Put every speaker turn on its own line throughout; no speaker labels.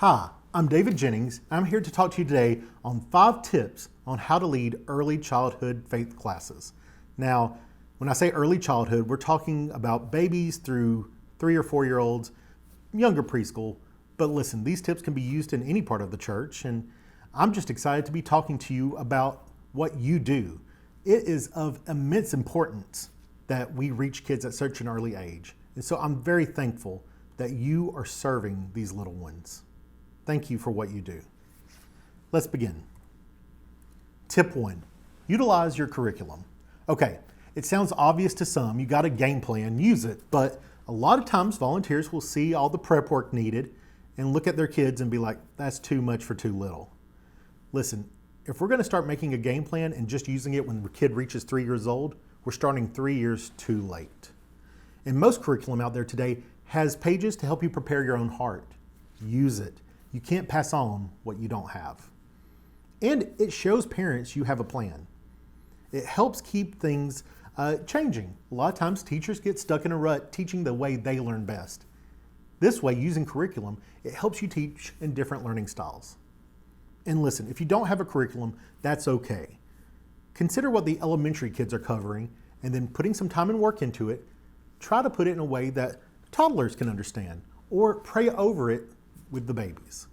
Hi, I'm David Jennings. I'm here to talk to you today on 5 tips on how to lead early childhood faith classes. Now, when I say early childhood, we're talking about babies through 3 or 4 year olds, younger preschool. But listen, these tips can be used in any part of the church, and I'm just excited to be talking to you about what you do. It is of immense importance that we reach kids at such an early age. And so I'm very thankful that you are serving these little ones. Thank you for what you do. Let's begin. Tip 1, utilize your curriculum. Okay, it sounds obvious to some, you got a game plan, use it, but a lot of times volunteers will see all the prep work needed and look at their kids and be like, that's too much for too little. Listen, if we're gonna start making a game plan and just using it when the kid reaches 3 years old, we're starting 3 years too late. And most curriculum out there today has pages to help you prepare your own heart. Use it. You can't pass on what you don't have. And it shows parents you have a plan. It helps keep things changing. A lot of times teachers get stuck in a rut teaching the way they learn best. This way, using curriculum, it helps you teach in different learning styles. And listen, if you don't have a curriculum, that's okay. Consider what the elementary kids are covering and then putting some time and work into it. Try to put it in a way that toddlers can understand, or pray over it with the babies.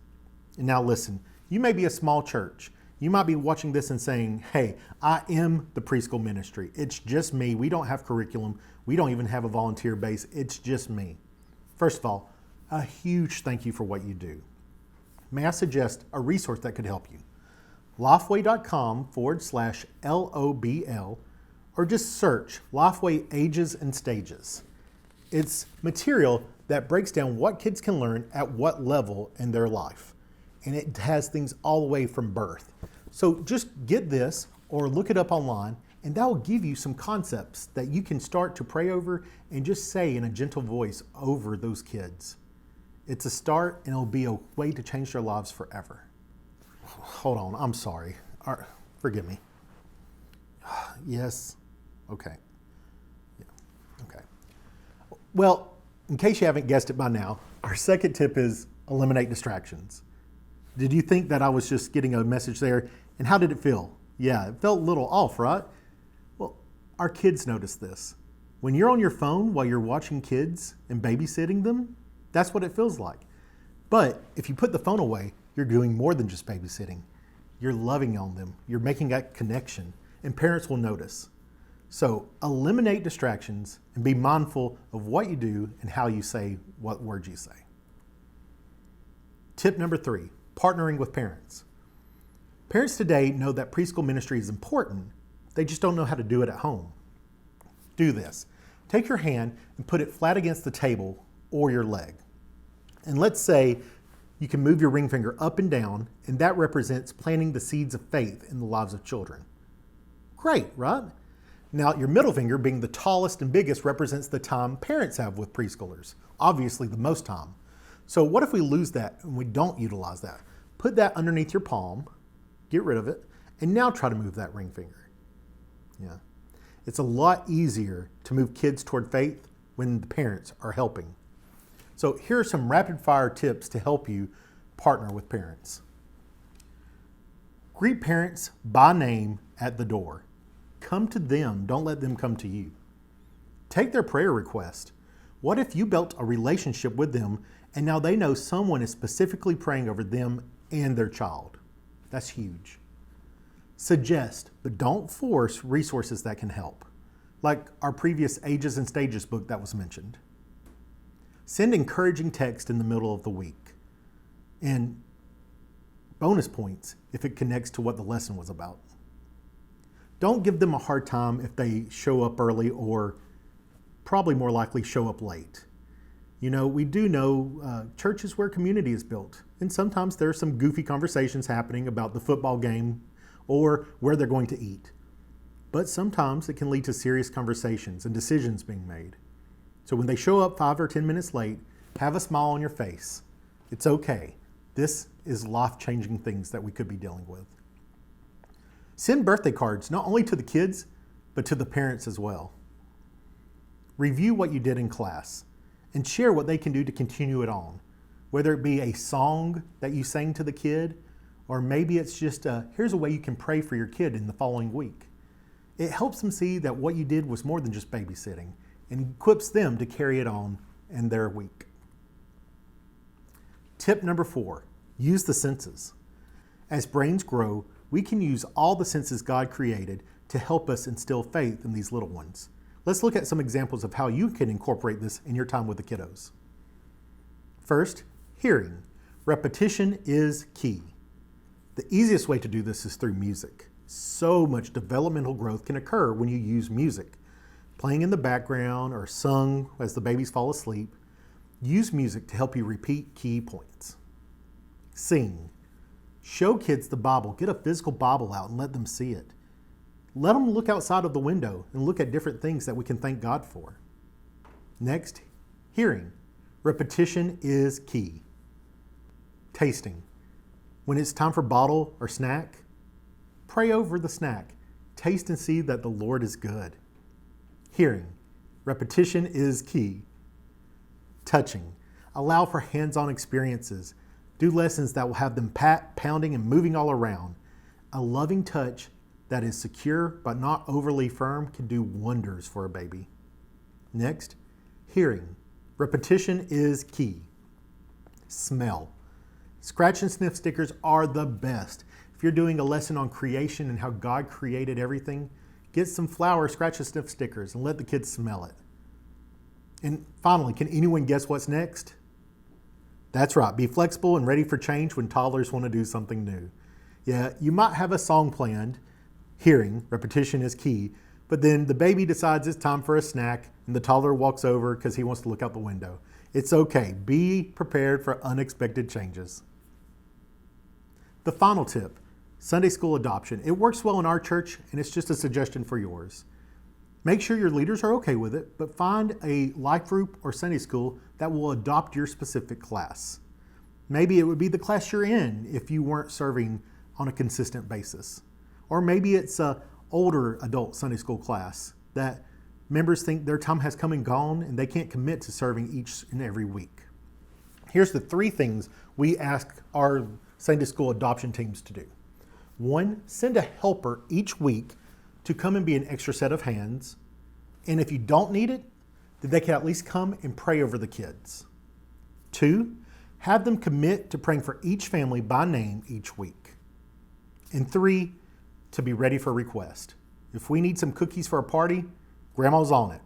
And now listen, you may be a small church. You might be watching this and saying, hey, I am the preschool ministry. It's just me. We don't have curriculum. We don't even have a volunteer base. It's just me. First of all, a huge thank you for what you do. May I suggest a resource that could help you? Lifeway.com/LOBL, or just search Lifeway Ages and Stages. It's material that breaks down what kids can learn at what level in their life. And it has things all the way from birth. So just get this or look it up online, and that will give you some concepts that you can start to pray over and just say in a gentle voice over those kids. It's a start, and it'll be a way to change their lives forever. Hold on, I'm sorry. Forgive me. Yes. Okay. Yeah. Okay. Well, in case you haven't guessed it by now, our second tip is eliminate distractions. Did you think that I was just getting a message there? And how did it feel? Yeah, it felt a little off, right? Well, our kids notice this. When you're on your phone while you're watching kids and babysitting them, that's what it feels like. But if you put the phone away, you're doing more than just babysitting. You're loving on them. You're making that connection, and parents will notice. So eliminate distractions and be mindful of what you do and how you say what words you say. Tip number 3, partnering with parents. Parents today know that preschool ministry is important. They just don't know how to do it at home. Do this. Take your hand and put it flat against the table or your leg. And let's say you can move your ring finger up and down, and that represents planting the seeds of faith in the lives of children. Great, right? Now, your middle finger, being the tallest and biggest, represents the time parents have with preschoolers, obviously the most time. So what if we lose that and we don't utilize that? Put that underneath your palm, get rid of it, and now try to move that ring finger. Yeah. It's a lot easier to move kids toward faith when the parents are helping. So here are some rapid fire tips to help you partner with parents. Greet parents by name at the door. Come to them, don't let them come to you. Take their prayer request. What if you built a relationship with them and now they know someone is specifically praying over them and their child? That's huge. Suggest, but don't force resources that can help, like our previous Ages and Stages book that was mentioned. Send encouraging text in the middle of the week. And bonus points if it connects to what the lesson was about. Don't give them a hard time if they show up early or probably more likely show up late. You know, we do know churches where community is built, and sometimes there are some goofy conversations happening about the football game or where they're going to eat. But sometimes it can lead to serious conversations and decisions being made. So when they show up 5 or 10 minutes late, have a smile on your face. It's okay. This is life-changing things that we could be dealing with. Send birthday cards, not only to the kids, but to the parents as well. Review what you did in class and share what they can do to continue it on. whether it be a song that you sang to the kid, or maybe it's just here's a way you can pray for your kid in the following week. It helps them see that what you did was more than just babysitting and equips them to carry it on in their week. Tip number 4, use the senses. As brains grow, we can use all the senses God created to help us instill faith in these little ones. Let's look at some examples of how you can incorporate this in your time with the kiddos. First, hearing. Repetition is key. The easiest way to do this is through music. So much developmental growth can occur when you use music. Playing in the background or sung as the babies fall asleep. Use music to help you repeat key points. Sing. Show kids the Bible. Get a physical Bible out and let them see it. Let them look outside of the window and look at different things that we can thank God for. Next, hearing. Repetition is key. Tasting. When it's time for bottle or snack, pray over the snack. Taste and see that the Lord is good. Hearing. Repetition is key. Touching. Allow for hands-on experiences. Do lessons that will have them pounding and moving all around. A loving touch that is secure but not overly firm can do wonders for a baby. Next, hearing. Repetition is key. Smell. Scratch and sniff stickers are the best. If you're doing a lesson on creation and how God created everything, get some flower scratch and sniff stickers and let the kids smell it. And finally, can anyone guess what's next? That's right, be flexible and ready for change when toddlers want to do something new. Yeah, you might have a song planned, hearing, repetition is key, but then the baby decides it's time for a snack and the toddler walks over because he wants to look out the window. It's okay, be prepared for unexpected changes. The final tip, Sunday school adoption. It works well in our church and it's just a suggestion for yours. Make sure your leaders are okay with it, but find a life group or Sunday school that will adopt your specific class. Maybe it would be the class you're in if you weren't serving on a consistent basis. Or maybe it's an older adult Sunday school class that members think their time has come and gone and they can't commit to serving each and every week. Here's the 3 things we ask our Sunday school adoption teams to do. 1, send a helper each week to come and be an extra set of hands. And if you don't need it, then they can at least come and pray over the kids. 2, have them commit to praying for each family by name each week. And 3, to be ready for request. If we need some cookies for a party, Grandma's on it.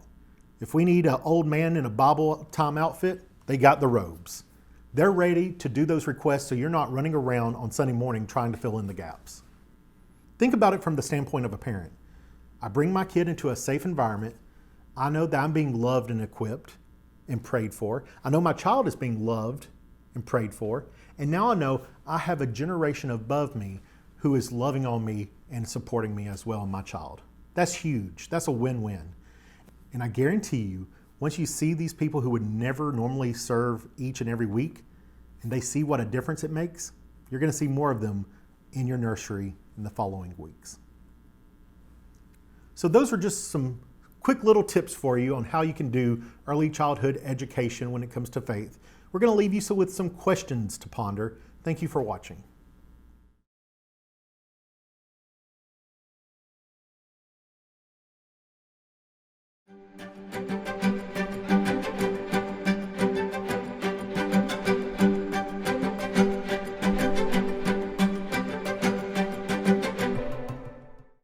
If we need an old man in a Bible time outfit, they got the robes. They're ready to do those requests so you're not running around on Sunday morning trying to fill in the gaps. Think about it from the standpoint of a parent. I bring my kid into a safe environment. I know that I'm being loved and equipped and prayed for. I know my child is being loved and prayed for. And now I know I have a generation above me who is loving on me and supporting me as well and my child. That's huge. That's a win-win. And I guarantee you, once you see these people who would never normally serve each and every week, and they see what a difference it makes, you're going to see more of them in your nursery in the following weeks. So those are just some quick little tips for you on how you can do early childhood education when it comes to faith. We're going to leave you with some questions to ponder. Thank you for watching.